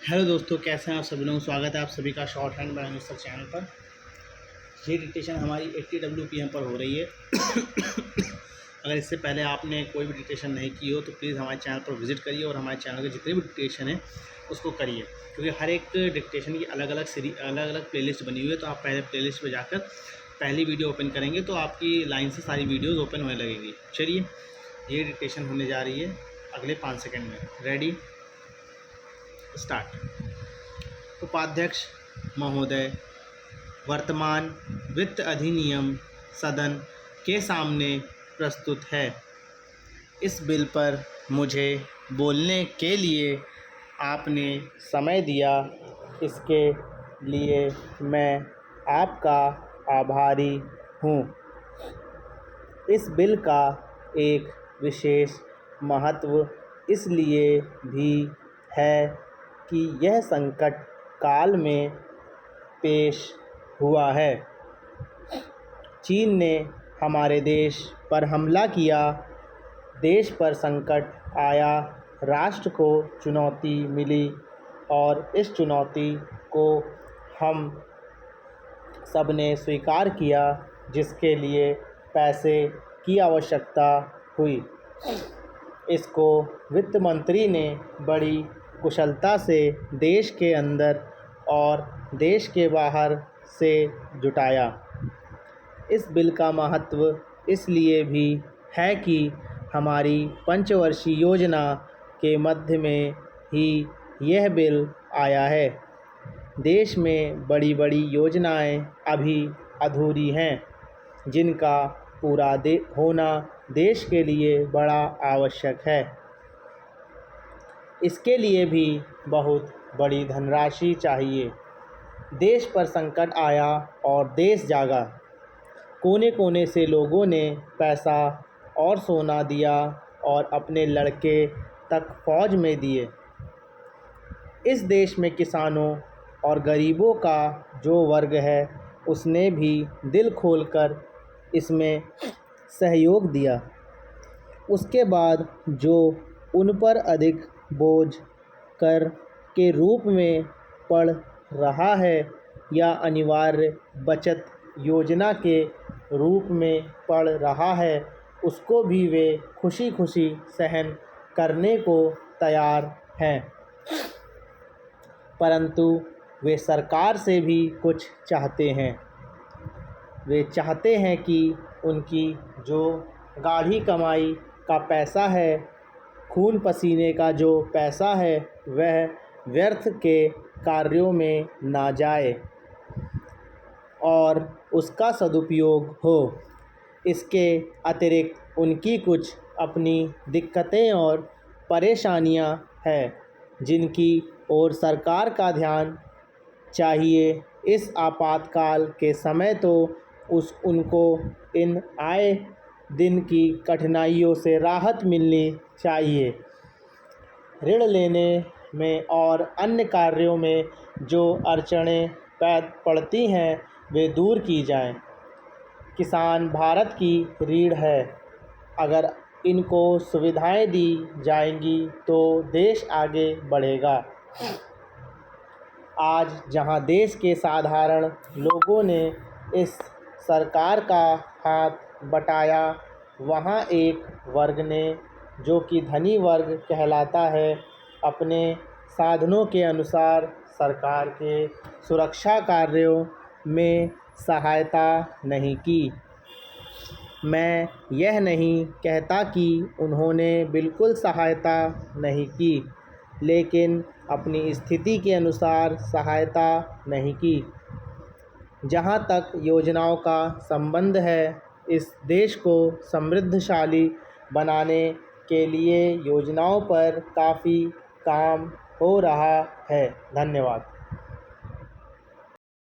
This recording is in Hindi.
हेलो दोस्तों, कैसे हैं आप सभी लोग। स्वागत है आप सभी का शॉर्ट हैंड बाय अनुसर चैनल पर। ये डिक्टेशन हमारी 80 WPM पर हो रही है। अगर इससे पहले आपने कोई भी डिक्टेशन नहीं की हो तो प्लीज़ हमारे चैनल पर विजिट करिए और हमारे चैनल के जितने भी डिक्टेशन हैं उसको करिए, क्योंकि हर एक डिक्टेशन की अलग अलग प्लेलिस्ट बनी हुई है। तो आप पहले प्लेलिस्ट पर जाकर पहली वीडियो ओपन करेंगे तो आपकी लाइन से सारी वीडियोज़ ओपन होने लगेगी। चलिए, ये डिक्टेशन होने जा रही है अगले 5 सेकेंड में। Ready, start. उपाध्यक्ष महोदय, वर्तमान वित्त अधिनियम सदन के सामने प्रस्तुत है। इस बिल पर मुझे बोलने के लिए आपने समय दिया, इसके लिए मैं आपका आभारी हूँ। इस बिल का एक विशेष महत्व इसलिए भी है कि यह संकट काल में पेश हुआ है। चीन ने हमारे देश पर हमला किया, देश पर संकट आया, राष्ट्र को चुनौती मिली और इस चुनौती को हम सब ने स्वीकार किया, जिसके लिए पैसे की आवश्यकता हुई। इसको वित्त मंत्री ने बड़ी कुशलता से देश के अंदर और देश के बाहर से जुटाया। इस बिल का महत्व इसलिए भी है कि हमारी पंचवर्षीय योजना के मध्य में ही यह बिल आया है। देश में बड़ी बड़ी योजनाएं अभी अधूरी हैं, जिनका पूरा होना देश के लिए बड़ा आवश्यक है। इसके लिए भी बहुत बड़ी धनराशि चाहिए। देश पर संकट आया और देश जागा। कोने कोने से लोगों ने पैसा और सोना दिया और अपने लड़के तक फौज में दिए। इस देश में किसानों और गरीबों का जो वर्ग है, उसने भी दिल खोलकर इसमें सहयोग दिया। उसके बाद जो उन पर अधिक बोझ कर के रूप में पड़ रहा है या अनिवार्य बचत योजना के रूप में पड़ रहा है, उसको भी वे खुशी खुशी सहन करने को तैयार हैं। परंतु वे सरकार से भी कुछ चाहते हैं। वे चाहते हैं कि उनकी जो गाढ़ी कमाई का पैसा है, खून पसीने का जो पैसा है, वह व्यर्थ के कार्यों में ना जाए और उसका सदुपयोग हो। इसके अतिरिक्त उनकी कुछ अपनी दिक्कतें और परेशानियां हैं, जिनकी ओर सरकार का ध्यान चाहिए। इस आपातकाल के समय तो उनको इन आए दिन की कठिनाइयों से राहत मिलनी चाहिए। ऋण लेने में और अन्य कार्यों में जो अड़चनें पड़ती हैं, वे दूर की जाएं। किसान भारत की रीढ़ है। अगर इनको सुविधाएं दी जाएंगी तो देश आगे बढ़ेगा। आज जहां देश के साधारण लोगों ने इस सरकार का हाथ बटाया, वहां एक वर्ग ने, जो कि धनी वर्ग कहलाता है, अपने साधनों के अनुसार सरकार के सुरक्षा कार्यों में सहायता नहीं की। मैं यह नहीं कहता कि उन्होंने बिल्कुल सहायता नहीं की, लेकिन अपनी स्थिति के अनुसार सहायता नहीं की। जहाँ तक योजनाओं का संबंध है, इस देश को समृद्धशाली बनाने के लिए योजनाओं पर काफ़ी काम हो रहा है। धन्यवाद।